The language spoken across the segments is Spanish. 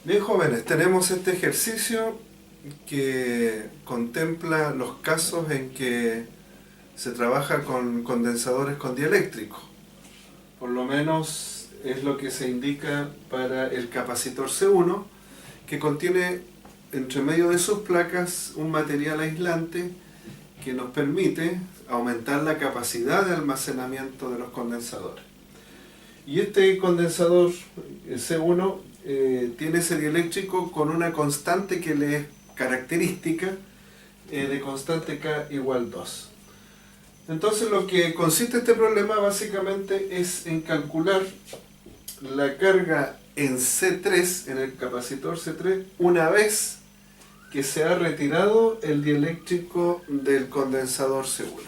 Bien, jóvenes, tenemos este ejercicio que contempla los casos en que se trabaja con condensadores con dieléctrico. Por lo menos es lo que se indica para el capacitor C1, que contiene entre medio de sus placas un material aislante que nos permite aumentar la capacidad de almacenamiento de los condensadores. Y este condensador C1 tiene ese dieléctrico con una constante que le es característica de constante K igual 2. Entonces lo que consiste este problema básicamente es en calcular la carga en C3, en el capacitor C3, una vez que se ha retirado el dieléctrico del condensador C1.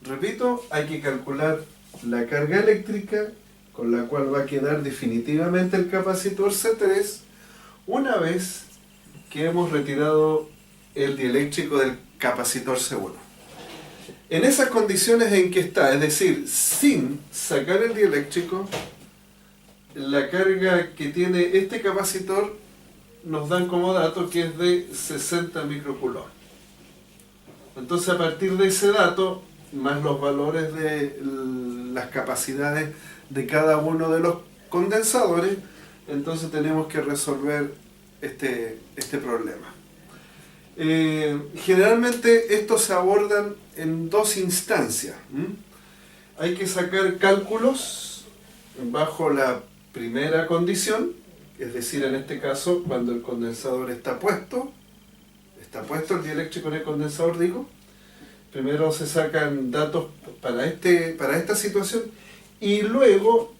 Repito, hay que calcular la carga eléctrica con la cual va a quedar definitivamente el capacitor C3 una vez que hemos retirado el dieléctrico del capacitor C1. En esas condiciones en que está, es decir, sin sacar el dieléctrico, la carga que tiene este capacitor nos dan como dato que es de 60 microcoulomb. Entonces, a partir de ese dato, más los valores de las capacidades de cada uno de los condensadores, entonces tenemos que resolver este problema. Generalmente estos se abordan en dos instancias. Hay que sacar cálculos bajo la primera condición, es decir, en este caso, cuando el condensador está puesto el dieléctrico en el condensador, digo. Primero se sacan datos para esta situación y luego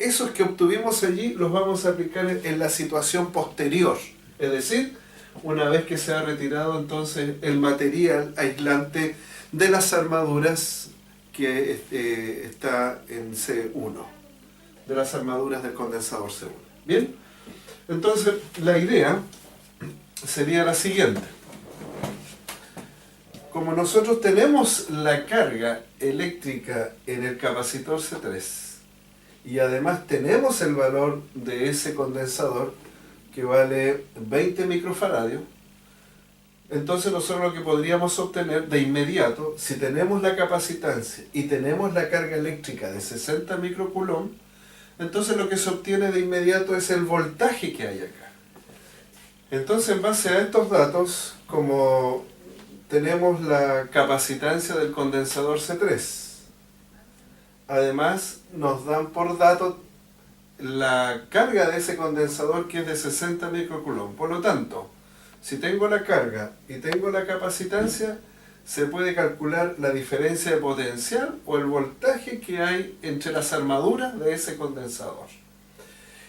esos que obtuvimos allí los vamos a aplicar en la situación posterior, es decir, una vez que se ha retirado entonces el material aislante de las armaduras que está en C1, de las armaduras del condensador C1. ¿Bien? Entonces la idea sería la siguiente. Como nosotros tenemos la carga eléctrica en el capacitor C3 y además tenemos el valor de ese condensador que vale 20 microfaradios, entonces nosotros lo que podríamos obtener de inmediato, si tenemos la capacitancia y tenemos la carga eléctrica de 60 microcoulomb, entonces lo que se obtiene de inmediato es el voltaje que hay acá. Entonces, en base a estos datos, como tenemos la capacitancia del condensador C3, además nos dan por dato la carga de ese condensador que es de 60 microcoulomb. Por lo tanto, si tengo la carga y tengo la capacitancia, se puede calcular la diferencia de potencial o el voltaje que hay entre las armaduras de ese condensador.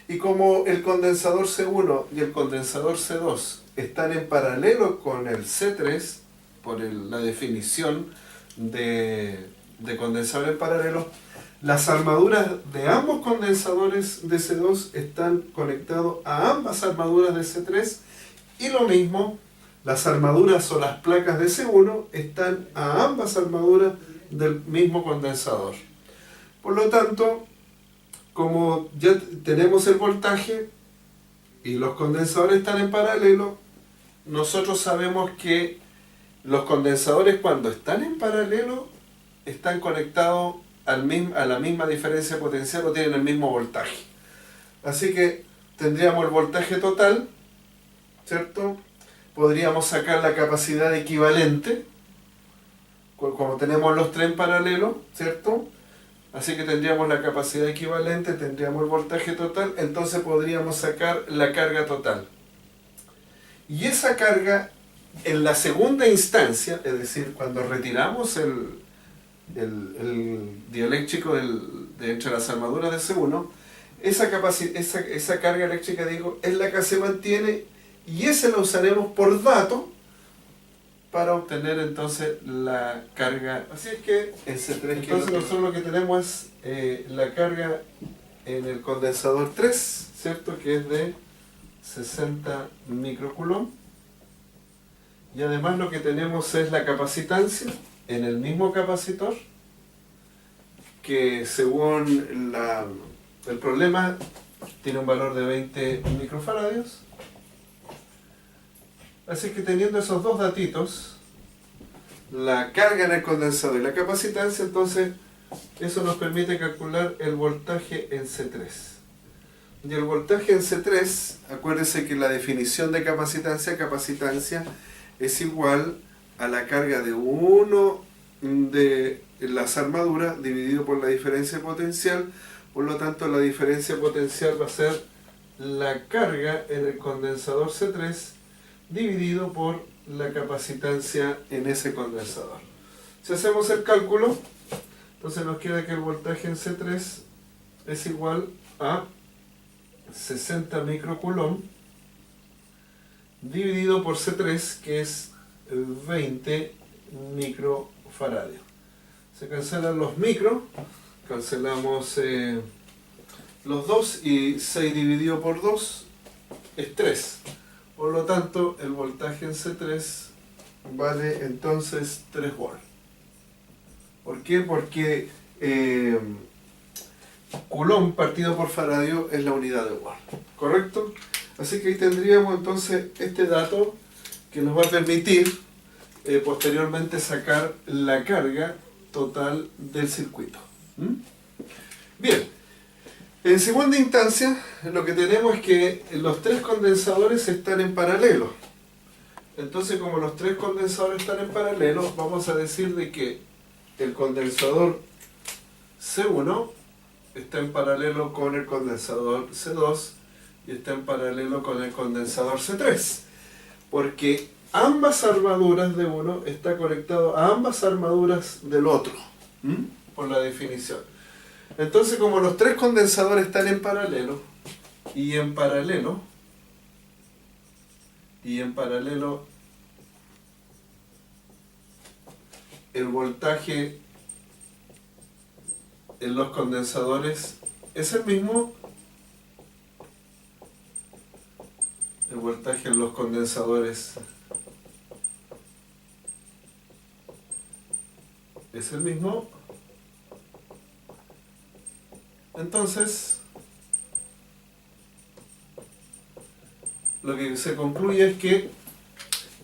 Y como el condensador C1 y el condensador C2 están en paralelo con el C3, por la definición de condensador en paralelo, las armaduras de ambos condensadores de C2 están conectados a ambas armaduras de C3 y lo mismo, las armaduras o las placas de C1 están a ambas armaduras del mismo condensador. Por lo tanto, como ya tenemos el voltaje y los condensadores están en paralelo, nosotros sabemos que los condensadores cuando están en paralelo están conectados a la misma diferencia potencial o tienen el mismo voltaje. Así que tendríamos el voltaje total, ¿cierto? Podríamos sacar la capacidad equivalente, como tenemos los tres en paralelo, ¿cierto? Así que tendríamos la capacidad equivalente, tendríamos el voltaje total, entonces podríamos sacar la carga total. Y esa carga, en la segunda instancia, es decir, cuando retiramos el dieléctrico de entre las armaduras de C1, esa carga eléctrica, digo, es la que se mantiene y esa la usaremos por dato para obtener entonces la carga. Así es que entonces nosotros lo que tenemos es la carga en el condensador 3, ¿cierto? Que es de 60 microcoulomb. Y además lo que tenemos es la capacitancia en el mismo capacitor, que según el problema tiene un valor de 20 microfaradios. Así que teniendo esos dos datitos, la carga en el condensador y la capacitancia, entonces eso nos permite calcular el voltaje en C3. Y el voltaje en C3, acuérdense que la definición de capacitancia es igual a la carga de uno de las armaduras dividido por la diferencia potencial. Por lo tanto, la diferencia potencial va a ser la carga en el condensador C3 dividido por la capacitancia en ese condensador. Si hacemos el cálculo, entonces nos queda que el voltaje en C3 es igual a 60 microcoulomb dividido por C3, que es 20 microfaradios. Se cancelan los micros, cancelamos los 2 y 6 dividido por 2 es 3. Por lo tanto, el voltaje en C3 vale entonces 3 volts. ¿Por qué? Porque Coulomb partido por faradio es la unidad de watt, ¿correcto? Así que ahí tendríamos entonces este dato que nos va a permitir posteriormente sacar la carga total del circuito. Bien, en segunda instancia lo que tenemos es que los tres condensadores están en paralelo. Entonces, como los tres condensadores están en paralelo, vamos a decir de que el condensador C1 está en paralelo con el condensador C2 y está en paralelo con el condensador C3, porque ambas armaduras de uno están conectadas a ambas armaduras del otro, por la definición. Entonces, como los tres condensadores están en paralelo, y en paralelo, el voltaje en los condensadores es el mismo. El voltaje en los condensadores es el mismo. Entonces, lo que se concluye es que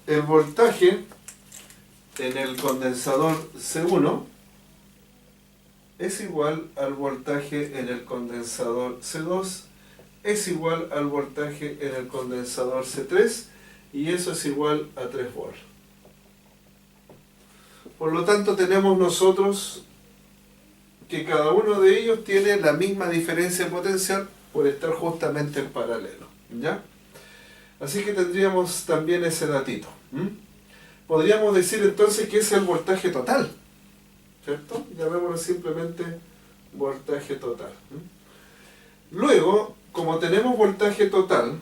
el voltaje en el condensador C1 es igual al voltaje en el condensador C2, es igual al voltaje en el condensador C3, y eso es igual a 3 volts. Por lo tanto, tenemos nosotros que cada uno de ellos tiene la misma diferencia potencial por estar justamente en paralelo, ¿ya? Así que tendríamos también ese datito. Podríamos decir entonces que ese es el voltaje total, ¿cierto? Llamémoslo simplemente voltaje total. Luego, como tenemos voltaje total,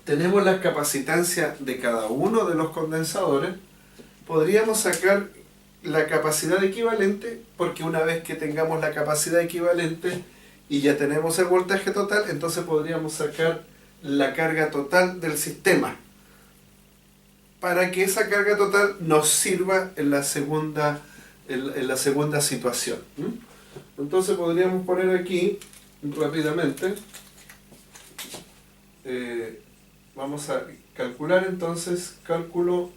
tenemos la capacitancia de cada uno de los condensadores, podríamos sacar la capacidad equivalente, porque una vez que tengamos la capacidad equivalente y ya tenemos el voltaje total, entonces podríamos sacar la carga total del sistema, para que esa carga total nos sirva en la segunda situación. Entonces podríamos poner aquí rápidamente, vamos a calcular entonces cálculo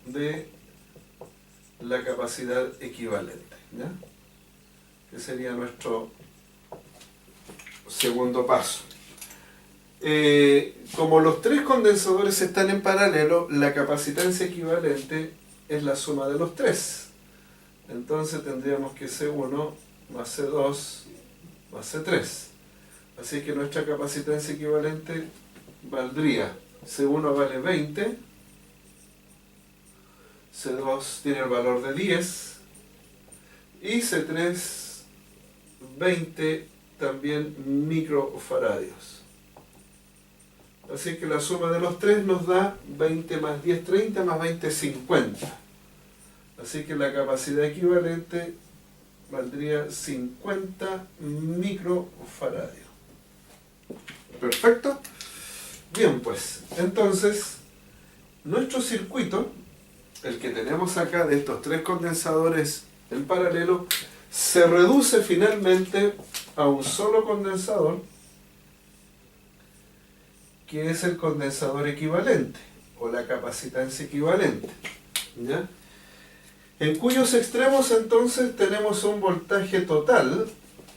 de la capacidad equivalente, ¿ya? Que sería nuestro segundo paso. Como los tres condensadores están en paralelo, la capacitancia equivalente es la suma de los tres. Entonces tendríamos que C1 más C2 más C3. Así que nuestra capacitancia equivalente valdría: C1 vale 20, C2 tiene el valor de 10 y C3 20 también microfaradios. Así que la suma de los tres nos da 20 más 10, 30 más 20, 50. Así que la capacidad equivalente valdría 50 microfaradios. Perfecto. Bien, pues, entonces, nuestro circuito, el que tenemos acá de estos tres condensadores en paralelo, se reduce finalmente a un solo condensador que es el condensador equivalente o la capacitancia equivalente, ¿ya? En cuyos extremos entonces tenemos un voltaje total,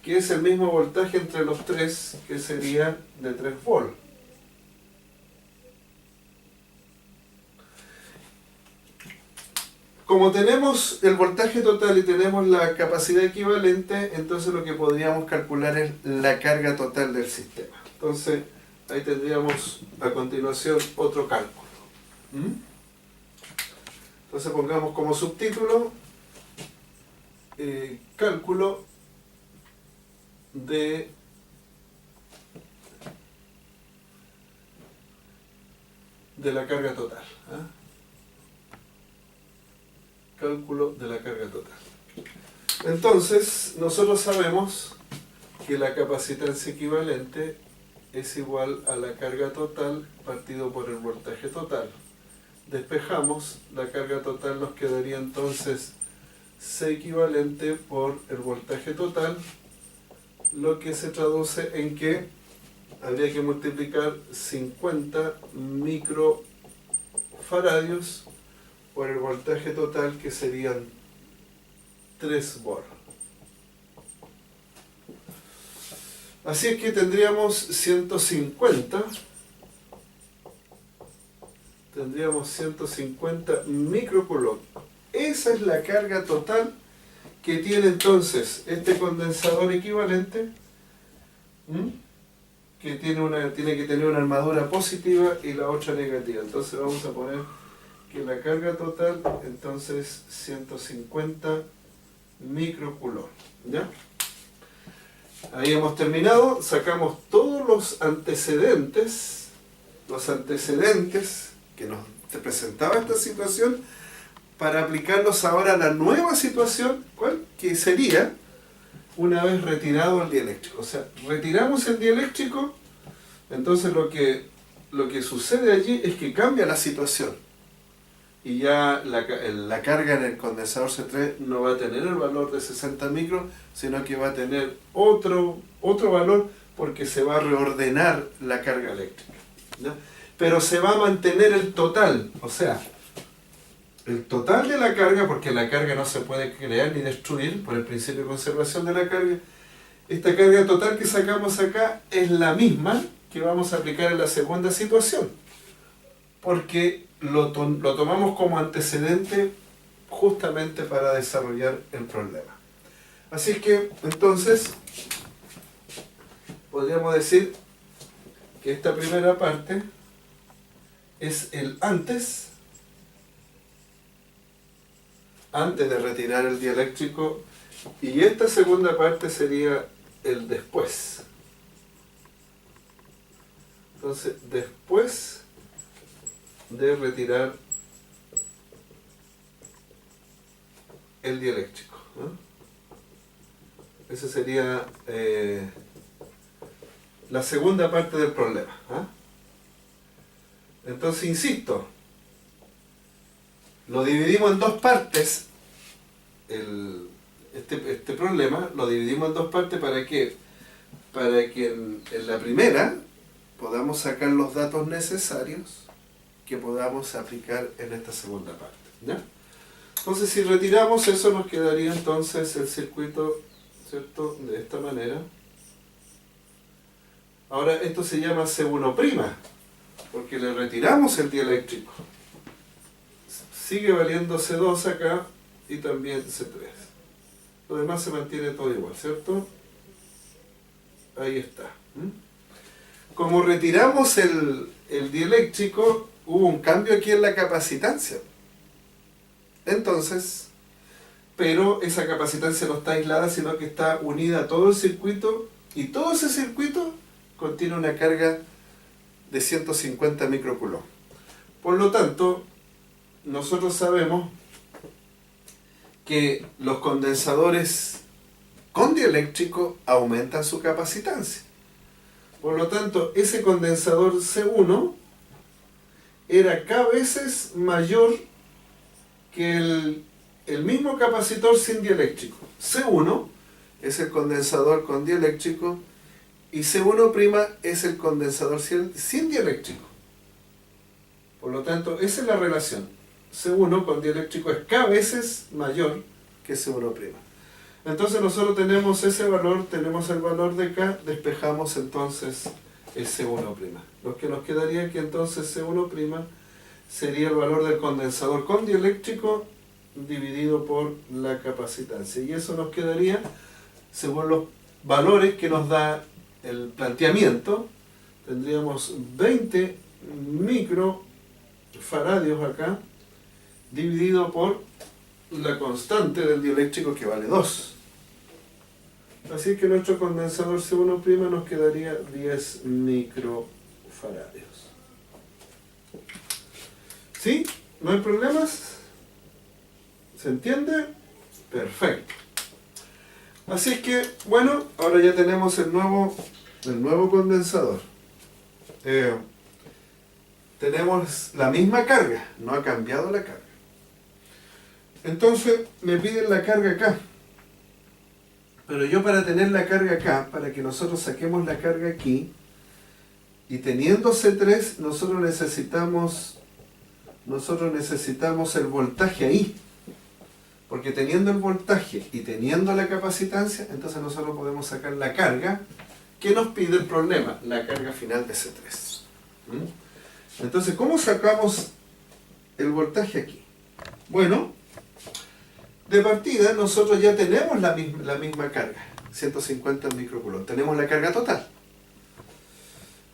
que es el mismo voltaje entre los tres, que sería de 3 volts. Como tenemos el voltaje total y tenemos la capacidad equivalente, entonces lo que podríamos calcular es la carga total del sistema. Entonces, ahí tendríamos a continuación otro cálculo. Entonces pongamos como subtítulo cálculo de la carga total. Cálculo de la carga total. Entonces, nosotros sabemos que la capacitancia equivalente es igual a la carga total partido por el voltaje total. Despejamos, la carga total nos quedaría entonces C equivalente por el voltaje total, lo que se traduce en que habría que multiplicar 50 microfaradios por el voltaje total, que serían 3 volts. Así es que tendríamos 150 microcoulomb. Esa es la carga total que tiene entonces este condensador equivalente, que tiene que tener una armadura positiva y la otra negativa. Entonces vamos a poner que la carga total entonces 150 microcoulomb, ¿ya? Ahí hemos terminado, sacamos todos los antecedentes que nos presentaba esta situación, para aplicarlos ahora a la nueva situación, ¿cuál? Que sería una vez retirado el dieléctrico. O sea, retiramos el dieléctrico, entonces lo que sucede allí es que cambia la situación. Y ya la carga en el condensador C3 no va a tener el valor de 60 micros, sino que va a tener otro valor, porque se va a reordenar la carga eléctrica, ¿ya? Pero se va a mantener el total, o sea, el total de la carga, porque la carga no se puede crear ni destruir por el principio de conservación de la carga. Esta carga total que sacamos acá es la misma que vamos a aplicar en la segunda situación, porque lo tomamos como antecedente justamente para desarrollar el problema. Así es que, entonces, podríamos decir que esta primera parte es el antes de retirar el dieléctrico, y esta segunda parte sería el después. Entonces, después de retirar el dieléctrico, ¿no? Esa sería la segunda parte del problema, ¿eh? Entonces, insisto, lo dividimos en dos partes. Este problema lo dividimos en dos partes. ¿Para qué? Para que en la primera podamos sacar los datos necesarios que podamos aplicar en esta segunda parte, ¿ya? Entonces, si retiramos eso, nos quedaría entonces el circuito, ¿cierto?, de esta manera. Ahora, esto se llama C1', porque le retiramos el dieléctrico. Sigue valiendo C2 acá y también C3. Lo demás se mantiene todo igual, ¿cierto? Ahí está. Como retiramos el dieléctrico, hubo un cambio aquí en la capacitancia. Entonces, pero esa capacitancia no está aislada, sino que está unida a todo el circuito, y todo ese circuito contiene una carga de 150 microcoulomb. Por lo tanto, nosotros sabemos que los condensadores con dieléctrico aumentan su capacitancia. Por lo tanto, ese condensador C1 era K veces mayor que el mismo capacitor sin dieléctrico. C1 es el condensador con dieléctrico, Y C1' es el condensador sin dieléctrico. Por lo tanto, esa es la relación. C1 con dieléctrico es K veces mayor que C1'. Entonces nosotros tenemos ese valor, tenemos el valor de K, despejamos entonces el C1'. Lo que nos quedaría aquí entonces C1' sería el valor del condensador con dieléctrico dividido por la capacitancia. Y eso nos quedaría, según los valores que nos da el planteamiento, tendríamos 20 microfaradios acá, dividido por la constante del dieléctrico que vale 2. Así que nuestro condensador C1' nos quedaría 10 microfaradios. ¿Sí? ¿No hay problemas? ¿Se entiende? Perfecto. Así es que, bueno, ahora ya tenemos el nuevo condensador. Tenemos la misma carga, no ha cambiado la carga. Entonces me piden la carga acá. Pero yo para tener la carga acá, para que nosotros saquemos la carga aquí, y teniendo C3, nosotros necesitamos el voltaje ahí. Porque teniendo el voltaje y teniendo la capacitancia, entonces nosotros podemos sacar la carga que nos pide el problema, la carga final de C3. Entonces, ¿cómo sacamos el voltaje aquí? Bueno, de partida nosotros ya tenemos la misma carga, 150 microcoulomb, tenemos la carga total.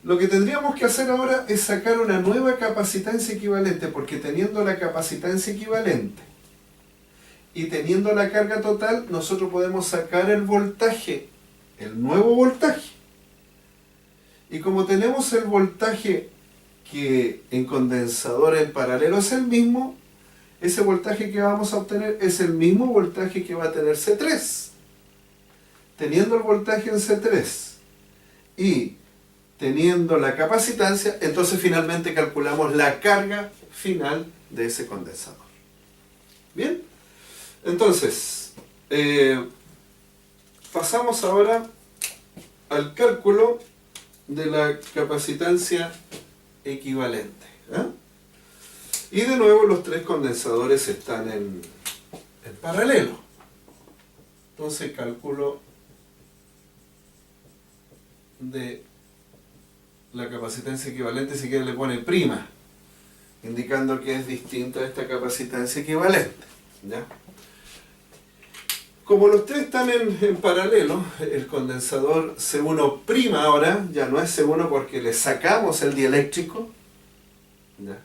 Lo que tendríamos que hacer ahora es sacar una nueva capacitancia equivalente, porque teniendo la capacitancia equivalente y teniendo la carga total, nosotros podemos sacar el voltaje, el nuevo voltaje. Y como tenemos el voltaje que en condensador en paralelo es el mismo, ese voltaje que vamos a obtener es el mismo voltaje que va a tener C3. Teniendo el voltaje en C3 y teniendo la capacitancia, entonces finalmente calculamos la carga final de ese condensador. ¿Bien? Entonces, pasamos ahora al cálculo de la capacitancia equivalente. Y de nuevo los tres condensadores están en paralelo. Entonces cálculo de la capacitancia equivalente, si quiere le pone prima, indicando que es distinta a esta capacitancia equivalente. ¿Ya? Como los tres están en paralelo, el condensador C1' ahora ya no es C1 porque le sacamos el dieléctrico. ¿Ya?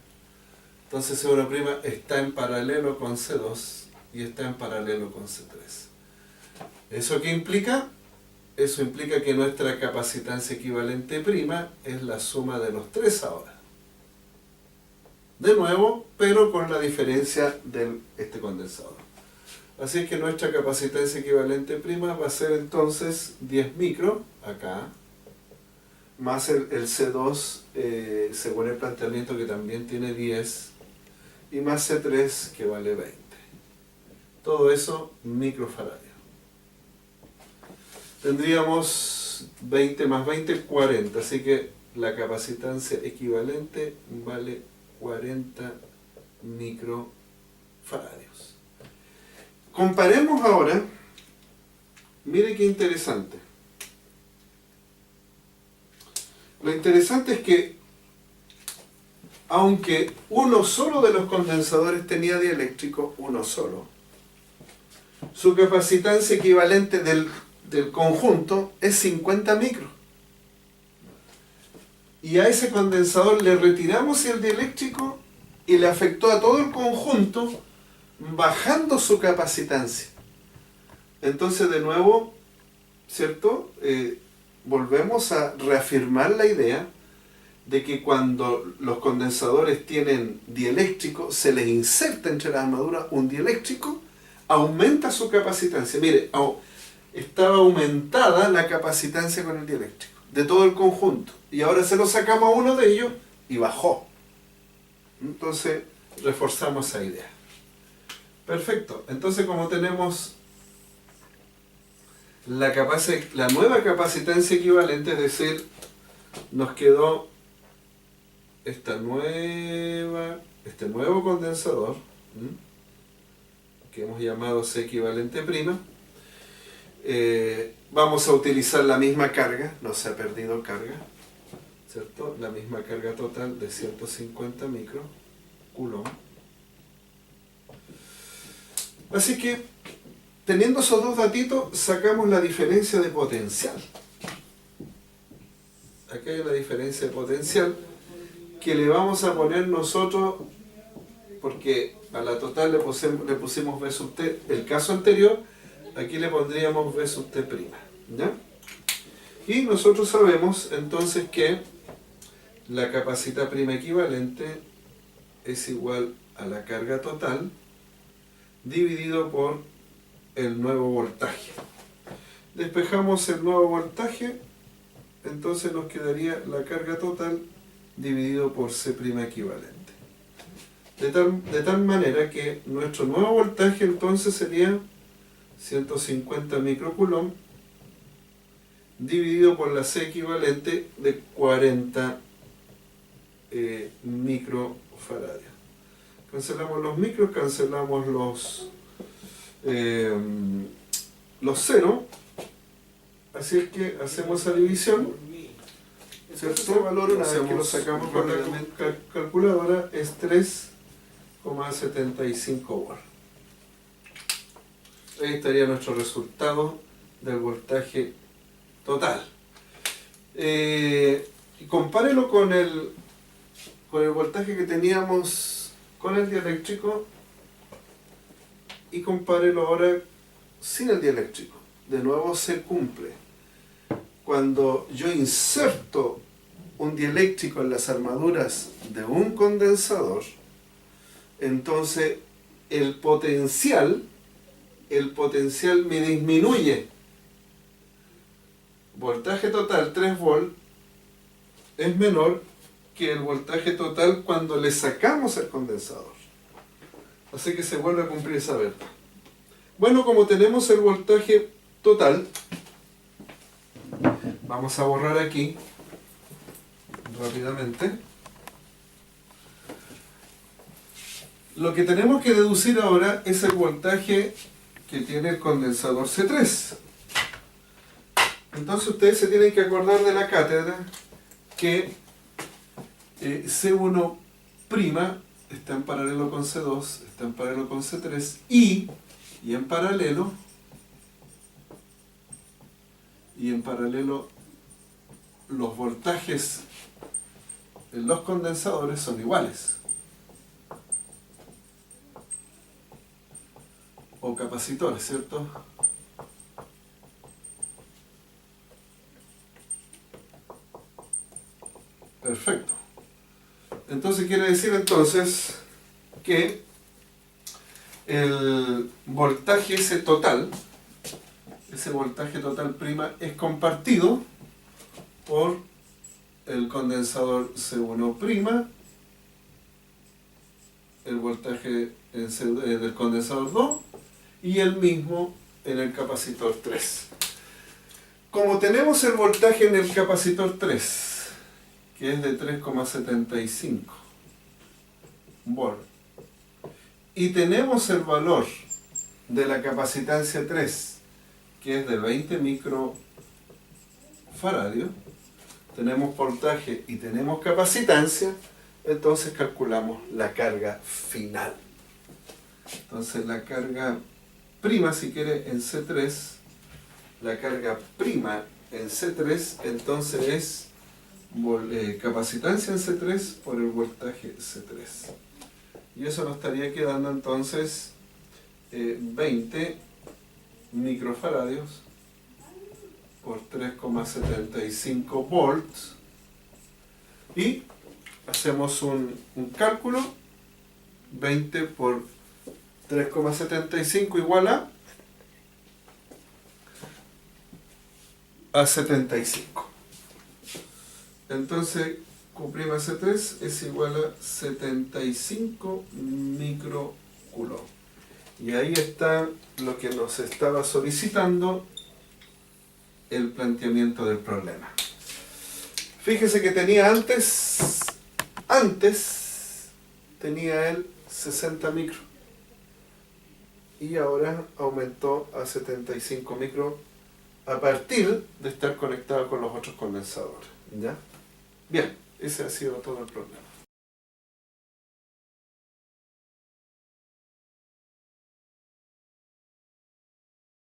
Entonces C1' está en paralelo con C2 y está en paralelo con C3. ¿Eso qué implica? Eso implica que nuestra capacitancia equivalente prima es la suma de los tres ahora. De nuevo, pero con la diferencia de este condensador. Así que nuestra capacitancia equivalente prima va a ser entonces 10 micro, acá, más el C2, según el planteamiento que también tiene 10, y más C3 que vale 20. Todo eso microfaradios. Tendríamos 20 más 20, 40, así que la capacitancia equivalente vale 40 microfaradios. Comparemos ahora, mire qué interesante. Lo interesante es que, aunque uno solo de los condensadores tenía dieléctrico, uno solo, su capacitancia equivalente del conjunto es 50 micros. Y a ese condensador le retiramos el dieléctrico y le afectó a todo el conjunto, bajando su capacitancia. Entonces, de nuevo, ¿cierto? Volvemos a reafirmar la idea de que cuando los condensadores tienen dieléctrico, se les inserta entre la armadura un dieléctrico, aumenta su capacitancia. Mire, estaba aumentada la capacitancia con el dieléctrico de todo el conjunto, y ahora se lo sacamos a uno de ellos y bajó. Entonces reforzamos esa idea. Perfecto. Entonces, como tenemos la nueva capacitancia equivalente, es decir, nos quedó este nuevo condensador, que hemos llamado C equivalente prima. Vamos a utilizar la misma carga, no se ha perdido carga, ¿cierto? La misma carga total de 150 microcoulomb. Así que, teniendo esos dos datitos, sacamos la diferencia de potencial. Aquí hay una diferencia de potencial que le vamos a poner nosotros, porque a la total le pusimos V sub T el caso anterior, aquí le pondríamos V sub T prima, ¿ya? Y nosotros sabemos entonces que la capacidad prima equivalente es igual a la carga total dividido por el nuevo voltaje. Despejamos el nuevo voltaje, entonces nos quedaría la carga total dividido por C' equivalente. De tal manera que nuestro nuevo voltaje entonces sería 150 microcoulomb dividido por la C equivalente de 40 microfaradios. Cancelamos los micros, cancelamos los ceros, así es que hacemos esa división, ¿cierto? Ese valor, una vez que lo sacamos con la calculadora, es 3,75 volts. Ahí estaría nuestro resultado del voltaje total. Compárelo con el voltaje que teníamos con el dieléctrico y compárelo ahora sin el dieléctrico. De nuevo se cumple. Cuando yo inserto un dieléctrico en las armaduras de un condensador, entonces el potencial me disminuye. Voltaje total 3 volts es menor que el voltaje total cuando le sacamos el condensador. Así que se vuelve a cumplir esa verdad. Bueno, como tenemos el voltaje total, vamos a borrar aquí rápidamente. Lo que tenemos que deducir ahora es el voltaje que tiene el condensador C3. Entonces ustedes se tienen que acordar de la cátedra que C1' está en paralelo con C2, está en paralelo con C3 y en paralelo los voltajes en los condensadores son iguales, o capacitores, ¿cierto? Perfecto. Entonces quiere decir entonces que el voltaje ese voltaje total prima es compartido por el condensador C1', el voltaje del condensador 2 y el mismo en el capacitor 3. Como tenemos el voltaje en el capacitor 3, que es de 3,75 volts, y tenemos el valor de la capacitancia 3, que es de 20 microfaradios, tenemos voltaje y tenemos capacitancia, entonces calculamos la carga final. Entonces la carga prima, si quiere, en C3, la carga prima en C3, entonces es capacitancia en C3 por el voltaje C3. Y eso nos estaría quedando entonces 20 microfaradios por 3,75 volts. Y hacemos un cálculo. 20 por 3,75 igual a 75. Entonces, Q' C3 es igual a 75 microcoulomb. Y ahí está lo que nos estaba solicitando el planteamiento del problema. Fíjese que tenía antes tenía él 60 micros y ahora aumentó a 75 micros a partir de estar conectado con los otros condensadores. ¿Ya? Bien, ese ha sido todo el problema.